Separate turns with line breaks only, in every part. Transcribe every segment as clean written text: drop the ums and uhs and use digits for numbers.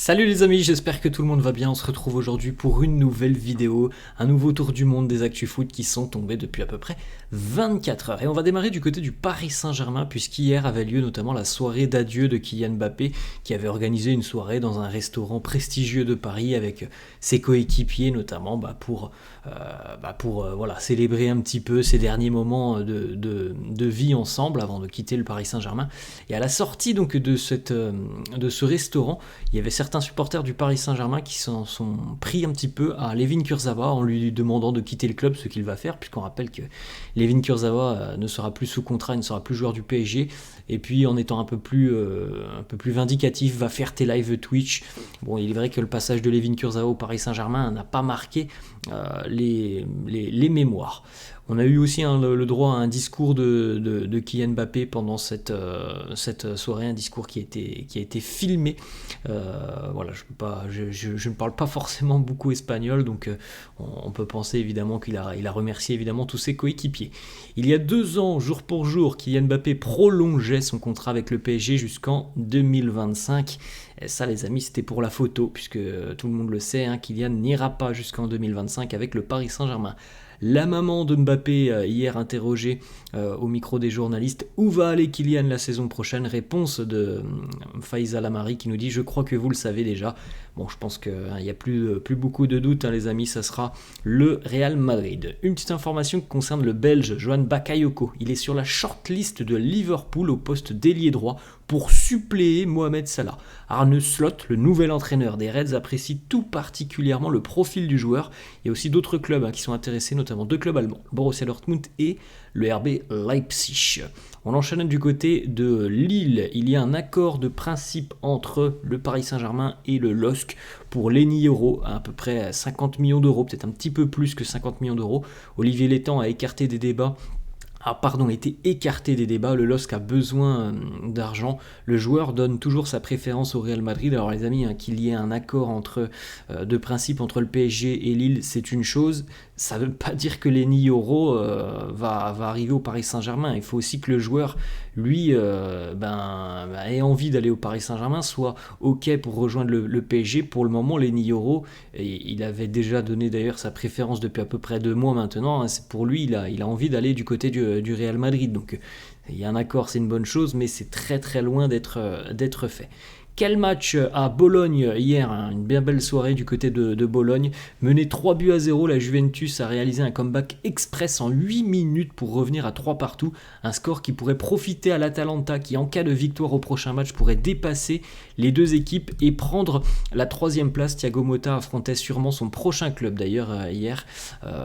Salut les amis, j'espère que tout le monde va bien. On se retrouve aujourd'hui pour une nouvelle vidéo, un nouveau tour du monde des actus foot qui sont tombés depuis à peu près 24 heures. Et on va démarrer du côté du Paris Saint-Germain puisqu'hier avait lieu notamment la soirée d'adieu de Kylian Mbappé qui avait organisé une soirée dans un restaurant prestigieux de Paris avec ses coéquipiers notamment pour célébrer un petit peu ses derniers moments de vie ensemble avant de quitter le Paris Saint-Germain. Et à la sortie donc de ce restaurant, il y avait certains supporters du Paris Saint-Germain qui s'en sont pris un petit peu à Layvin Kurzawa en lui demandant de quitter le club, ce qu'il va faire, puisqu'on rappelle que Layvin Kurzawa ne sera plus sous contrat, il ne sera plus joueur du PSG, et puis en étant un peu plus vindicatif, va faire tes lives Twitch. Bon, il est vrai que le passage de Layvin Kurzawa au Paris Saint-Germain n'a pas marqué les mémoires. On a eu aussi le droit à un discours de Kylian Mbappé pendant cette soirée, un discours qui a été filmé. Je ne parle pas forcément beaucoup espagnol, donc on peut penser évidemment qu'il a remercié évidemment tous ses coéquipiers. Il y a 2 ans, jour pour jour, Kylian Mbappé prolongeait son contrat avec le PSG jusqu'en 2025. Et ça, les amis, c'était pour la photo, puisque tout le monde le sait, Kylian n'ira pas jusqu'en 2025 avec le Paris Saint-Germain. La maman de Mbappé, hier interrogée au micro des journalistes, où va aller Kylian la saison prochaine? Réponse de Faiza Lamari qui nous dit: je crois que vous le savez déjà. Bon, je pense qu'il n'y a plus beaucoup de doutes, les amis, ça sera le Real Madrid. Une petite information qui concerne le Belge Johan Bakayoko. Il est sur la shortlist de Liverpool au poste d'ailier droit pour suppléer Mohamed Salah. Arne Slot, le nouvel entraîneur des Reds, apprécie tout particulièrement le profil du joueur. Il y a aussi d'autres clubs qui sont intéressés, notamment 2 clubs allemands, Borussia Dortmund et le RB Leipzig. On enchaîne du côté de Lille. Il y a un accord de principe entre le Paris Saint-Germain et le LOSC pour Lenny Yoro, à peu près 50 millions d'euros, peut-être un petit peu plus que 50 millions d'euros. Olivier Létang a été écarté des débats. Le LOSC a besoin d'argent. Le joueur donne toujours sa préférence au Real Madrid. Alors les amis, qu'il y ait un accord de principe entre le PSG et Lille, c'est une chose. Ça ne veut pas dire que Lenny Yoro va arriver au Paris Saint-Germain. Il faut aussi que le joueur, lui, ait envie d'aller au Paris Saint-Germain, soit OK pour rejoindre le PSG. Pour le moment, Lenny Yoro, il avait déjà donné d'ailleurs sa préférence depuis à peu près 2 mois maintenant. Pour lui, il a envie d'aller du côté du Real Madrid. Donc il y a un accord, c'est une bonne chose, mais c'est très très loin d'être fait. Quel match à Bologne hier, une bien belle soirée du côté de Bologne. Mené 3-0, la Juventus a réalisé un comeback express en 8 minutes pour revenir à 3 partout. Un score qui pourrait profiter à l'Atalanta qui, en cas de victoire au prochain match, pourrait dépasser les 2 équipes et prendre la 3e place. Thiago Motta affrontait sûrement son prochain club d'ailleurs hier,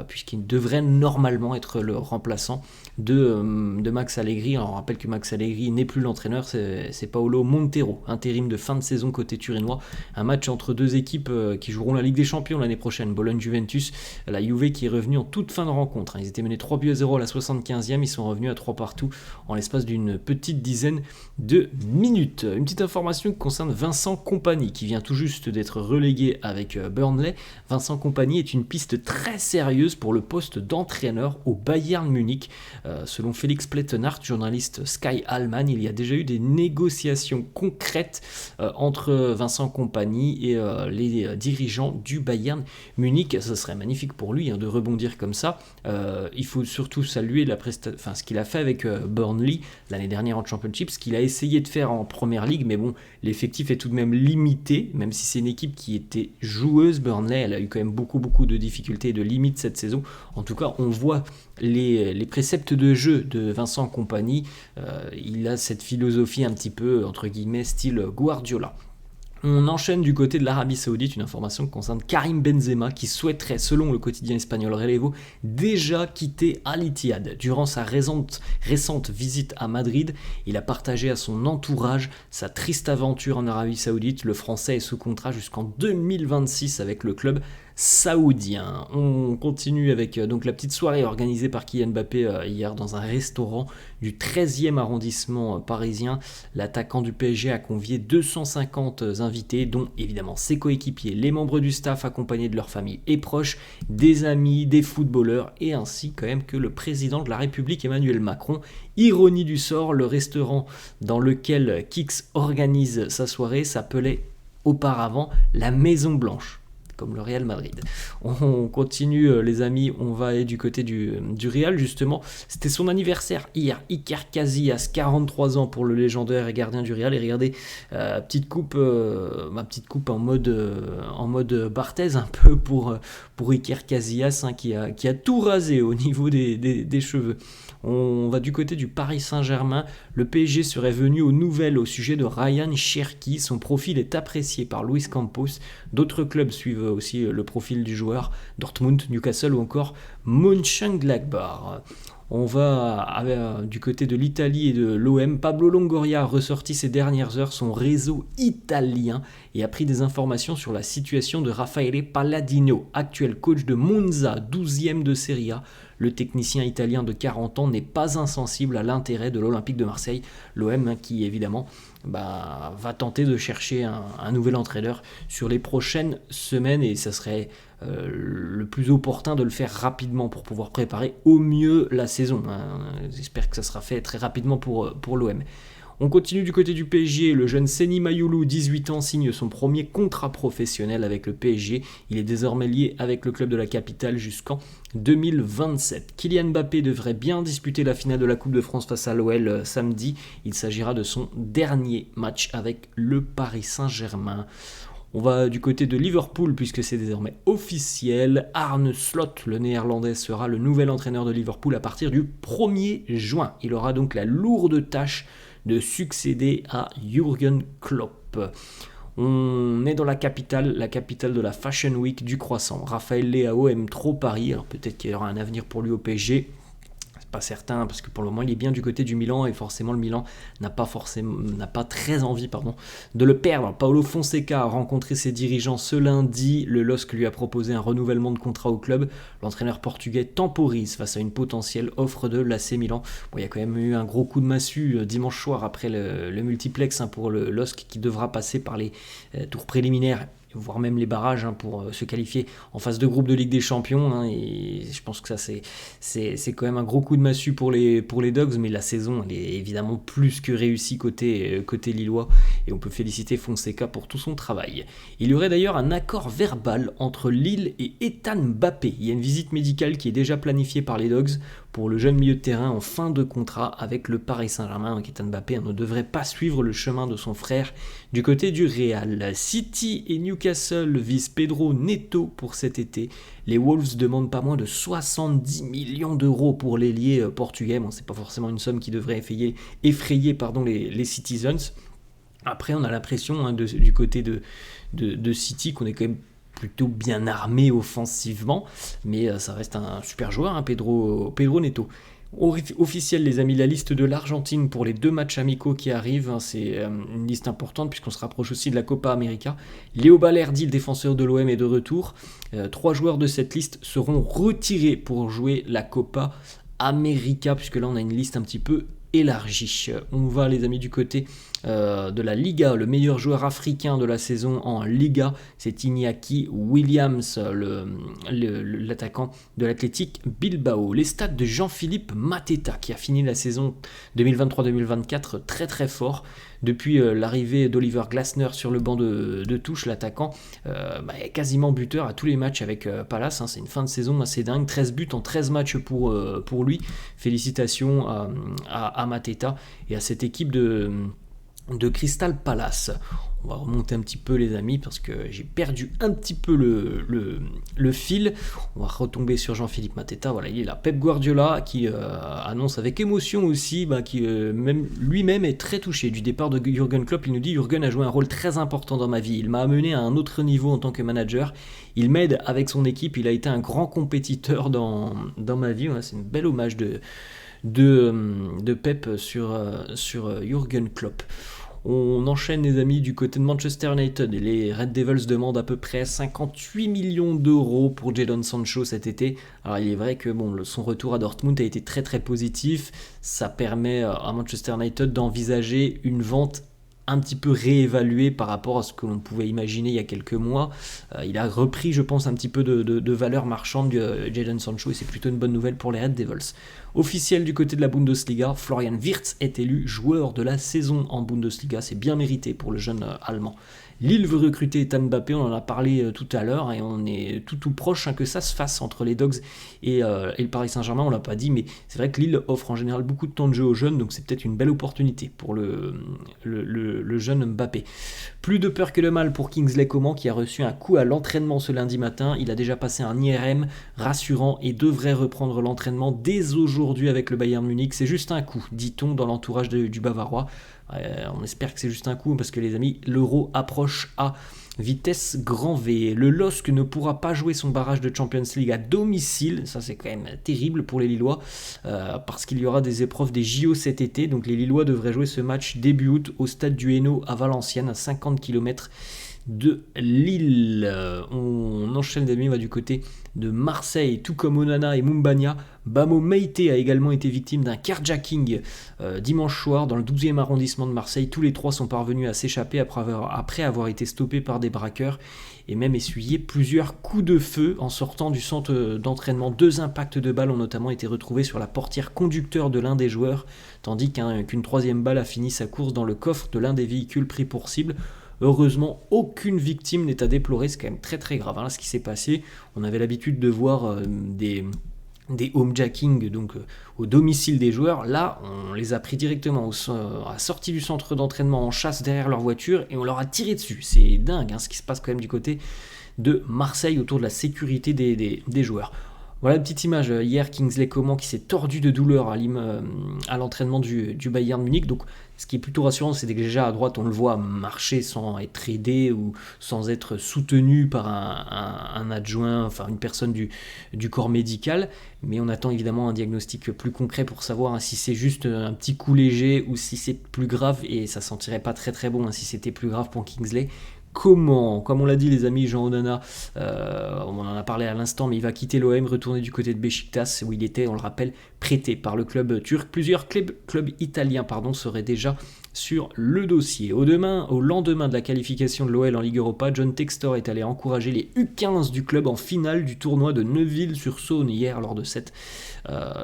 puisqu'il devrait normalement être le remplaçant de Max Allegri. Alors, on rappelle que Max Allegri n'est plus l'entraîneur, c'est Paolo Montero, intérim de fin de saison côté turinois. Un match entre 2 équipes qui joueront la Ligue des Champions l'année prochaine. Bologne-Juventus, la Juve qui est revenue en toute fin de rencontre. Ils étaient menés 3-0 à la 75e, ils sont revenus à 3 partout en l'espace d'une petite dizaine de minutes. Une petite information qui concerne Vincent Kompany qui vient tout juste d'être relégué avec Burnley. Vincent Kompany est une piste très sérieuse pour le poste d'entraîneur au Bayern Munich. Selon Félix Plettenhart, journaliste Sky Allman, il y a déjà eu des négociations concrètes entre Vincent Kompany et les dirigeants du Bayern Munich. Ce serait magnifique pour lui de rebondir comme ça. Il faut surtout saluer ce qu'il a fait avec Burnley l'année dernière en Championship, ce qu'il a essayé de faire en Première Ligue, mais bon, l'effectif est tout de même limité, même si c'est une équipe qui était joueuse. Burnley, elle a eu quand même beaucoup de difficultés et de limites cette saison. En tout cas, on voit les préceptes de jeu de Vincent Kompany. Il a cette philosophie un petit peu, entre guillemets, style Guardiola. On enchaîne du côté de l'Arabie Saoudite, une information qui concerne Karim Benzema qui souhaiterait, selon le quotidien espagnol Relevo, déjà quitter Al Ittihad. Durant sa récente visite à Madrid, il a partagé à son entourage sa triste aventure en Arabie Saoudite. Le Français est sous contrat jusqu'en 2026 avec le club saoudien. On continue avec donc la petite soirée organisée par Kylian Mbappé hier dans un restaurant du 13e arrondissement parisien. L'attaquant du PSG a convié 250 invités, dont évidemment ses coéquipiers, les membres du staff accompagnés de leurs familles et proches, des amis, des footballeurs et ainsi quand même que le président de la République Emmanuel Macron. Ironie du sort, le restaurant dans lequel Kix organise sa soirée s'appelait auparavant la Maison Blanche, comme le Real Madrid. On continue les amis, on va aller du côté du Real justement. C'était son anniversaire hier, Iker Casillas, 43 ans pour le légendaire gardien du Real. Et regardez, ma petite coupe en mode Barthez un peu pour Iker Casillas hein, qui a tout rasé au niveau des cheveux. On va du côté du Paris Saint-Germain. Le PSG serait venu aux nouvelles au sujet de Ryan Cherki. Son profil est apprécié par Luis Campos. D'autres clubs suivent aussi le profil du joueur. Dortmund, Newcastle ou encore Mönchengladbach. On va du côté de l'Italie et de l'OM. Pablo Longoria a ressorti ces dernières heures son réseau italien et a pris des informations sur la situation de Raffaele Palladino, actuel coach de Monza, 12e de Serie A. Le technicien italien de 40 ans n'est pas insensible à l'intérêt de l'Olympique de Marseille. L'OM qui évidemment va tenter de chercher un nouvel entraîneur sur les prochaines semaines et ça serait le plus opportun de le faire rapidement pour pouvoir préparer au mieux la saison. J'espère que ça sera fait très rapidement pour l'OM. On continue du côté du PSG, le jeune Seny Mayoulou, 18 ans, signe son premier contrat professionnel avec le PSG. Il est désormais lié avec le club de la capitale jusqu'en 2027. Kylian Mbappé devrait bien disputer la finale de la Coupe de France face à l'OL samedi. Il s'agira de son dernier match avec le Paris Saint-Germain. On va du côté de Liverpool puisque c'est désormais officiel. Arne Slot, le néerlandais, sera le nouvel entraîneur de Liverpool à partir du 1er juin. Il aura donc la lourde tâche de succéder à Jürgen Klopp. On est dans la capitale de la Fashion Week du croissant. Raphaël Leao aime trop Paris, alors peut-être qu'il y aura un avenir pour lui au PSG. Pas certain parce que pour le moment il est bien du côté du Milan et forcément le Milan n'a pas très envie de le perdre. Paulo Fonseca a rencontré ses dirigeants ce lundi. Le LOSC lui a proposé un renouvellement de contrat au club. L'entraîneur portugais temporise face à une potentielle offre de l'AC Milan. Bon, il y a quand même eu un gros coup de massue dimanche soir après le multiplex pour le LOSC qui devra passer par les tours préliminaires voire même les barrages pour se qualifier en phase de groupe de Ligue des Champions. Et je pense que ça c'est quand même un gros coup de massue pour les Dogs, mais la saison elle est évidemment plus que réussie côté lillois et on peut féliciter Fonseca pour tout son travail. Il y aurait d'ailleurs un accord verbal entre Lille et Ethan Mbappé. Il y a une visite médicale qui est déjà planifiée par les Dogs pour le jeune milieu de terrain en fin de contrat avec le Paris Saint-Germain. Ethan Mbappé ne devrait pas suivre le chemin de son frère du côté du Real. City et Newcastle visent Pedro Neto pour cet été. Les Wolves demandent pas moins de 70 millions d'euros pour l'ailier portugais. Bon, c'est pas forcément une somme qui devrait effrayer les Citizens. Après, on a l'impression du côté de City qu'on est quand même plutôt bien armé offensivement, mais ça reste un super joueur, Pedro Neto. Officiel les amis, la liste de l'Argentine pour les 2 matchs amicaux qui arrivent, c'est une liste importante puisqu'on se rapproche aussi de la Copa América. Léo Balerdi, le défenseur de l'OM, est de retour. 3 joueurs de cette liste seront retirés pour jouer la Copa América, puisque là on a une liste un petit peu élargie. On va les amis du côté de la Liga, le meilleur joueur africain de la saison en Liga, c'est Iñaki Williams, l'attaquant de l'Athletic Bilbao. Les stats de Jean-Philippe Mateta qui a fini la saison 2023-2024 très très fort. Depuis l'arrivée d'Oliver Glasner sur le banc de touche, l'attaquant est quasiment buteur à tous les matchs avec Palace. C'est une fin de saison assez dingue. 13 buts en 13 matchs pour lui. Félicitations à Mateta et à cette équipe de Crystal Palace. On va remonter un petit peu les amis parce que j'ai perdu un petit peu le fil. On va retomber sur Jean-Philippe Mateta. Voilà, il est là. Pep Guardiola qui annonce avec émotion aussi qui lui-même est très touché du départ de Jürgen Klopp. Il nous dit: Jürgen a joué un rôle très important dans ma vie. Il m'a amené à un autre niveau en tant que manager. Il m'aide avec son équipe. Il a été un grand compétiteur dans ma vie. Voilà, c'est une belle hommage de Pep sur Jürgen Klopp. On enchaîne les amis du côté de Manchester United et les Red Devils demandent à peu près 58 millions d'euros pour Jadon Sancho cet été. Alors il est vrai que son retour à Dortmund a été très très positif. Ça permet à Manchester United d'envisager une vente un petit peu réévalué par rapport à ce que l'on pouvait imaginer il y a quelques mois. Il a repris, je pense, un petit peu de valeur marchande Jadon Sancho et c'est plutôt une bonne nouvelle pour les Red Devils. Officiel du côté de la Bundesliga, Florian Wirtz est élu joueur de la saison en Bundesliga. C'est bien mérité pour le jeune Allemand. Lille veut recruter Ethan Mbappé, on en a parlé tout à l'heure, et on est tout proche que ça se fasse entre les Dogs et le Paris Saint-Germain, on l'a pas dit, mais c'est vrai que Lille offre en général beaucoup de temps de jeu aux jeunes, donc c'est peut-être une belle opportunité pour le jeune Mbappé. Plus de peur que le mal pour Kingsley Coman qui a reçu un coup à l'entraînement ce lundi matin. Il a déjà passé un IRM rassurant et devrait reprendre l'entraînement dès aujourd'hui avec le Bayern Munich. C'est juste un coup, dit-on dans l'entourage du Bavarois. On espère que c'est juste un coup parce que les amis, l'Euro approche à vitesse grand V. Le LOSC ne pourra pas jouer son barrage de Champions League à domicile, ça c'est quand même terrible pour les Lillois, parce qu'il y aura des épreuves des JO cet été, donc les Lillois devraient jouer ce match début août au stade du Hainaut à Valenciennes, à 50 km de Lille. On enchaîne des va du côté de Marseille, tout comme Onana et Mumbagna. Bamo Meïté a également été victime d'un carjacking dimanche soir dans le 12e arrondissement de Marseille. Tous les trois sont parvenus à s'échapper après avoir été stoppés par des braqueurs et même essuyé plusieurs coups de feu en sortant du centre d'entraînement. 2 impacts de balles ont notamment été retrouvés sur la portière conducteur de l'un des joueurs, tandis qu'une 3e balle a fini sa course dans le coffre de l'un des véhicules pris pour cible. Heureusement, aucune victime n'est à déplorer, c'est quand même très très grave ce qui s'est passé. On avait l'habitude de voir des homejacking au domicile des joueurs. Là, on les a pris directement à la sortie du centre d'entraînement en chasse derrière leur voiture et on leur a tiré dessus. C'est dingue ce qui se passe quand même du côté de Marseille autour de la sécurité des joueurs. Voilà une petite image. Hier, Kingsley Coman qui s'est tordu de douleur à l'entraînement du Bayern Munich. Donc, ce qui est plutôt rassurant, c'est que déjà à droite, on le voit marcher sans être aidé ou sans être soutenu par un adjoint, enfin une personne du corps médical. Mais on attend évidemment un diagnostic plus concret pour savoir si c'est juste un petit coup léger ou si c'est plus grave. Et ça sentirait pas très très bon si c'était plus grave pour Kingsley. Comme on l'a dit les amis, Jean Onana, on en a parlé à l'instant, mais il va quitter l'OM, retourner du côté de Beşiktaş, où il était, on le rappelle, prêté par le club turc. Plusieurs clubs italiens seraient déjà sur le dossier. Au lendemain de la qualification de l'OL en Ligue Europa, John Textor est allé encourager les U15 du club en finale du tournoi de Neuville-sur-Saône hier lors de cette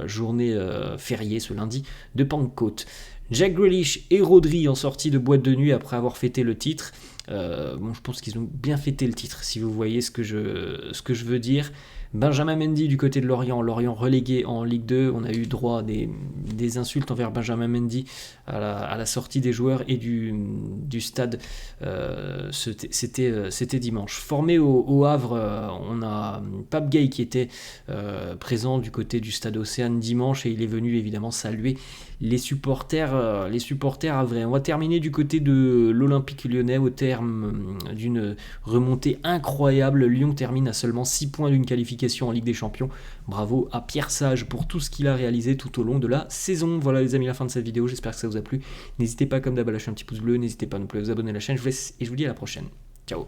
journée fériée ce lundi de Pentecôte. Jack Grealish et Rodri en sortie de boîte de nuit après avoir fêté le titre. Je pense qu'ils ont bien fêté le titre, si vous voyez ce que je veux dire. Benjamin Mendy du côté de Lorient relégué en Ligue 2. On a eu droit à des insultes envers Benjamin Mendy à la sortie des joueurs et du stade. C'était dimanche. Formé au Havre, on a Pape Gueye qui était présent du côté du stade Océane dimanche et il est venu évidemment saluer les supporters havrais. On va terminer du côté de l'Olympique Lyonnais au terme d'une remontée incroyable. Lyon termine à seulement 6 points d'une qualification en Ligue des Champions. Bravo à Pierre Sage pour tout ce qu'il a réalisé tout au long de la saison. Voilà les amis, la fin de cette vidéo, j'espère que ça vous a plu. N'hésitez pas comme d'hab à lâcher un petit pouce bleu, n'hésitez pas non plus à vous abonner à la chaîne. Je vous laisse et je vous dis à la prochaine. Ciao.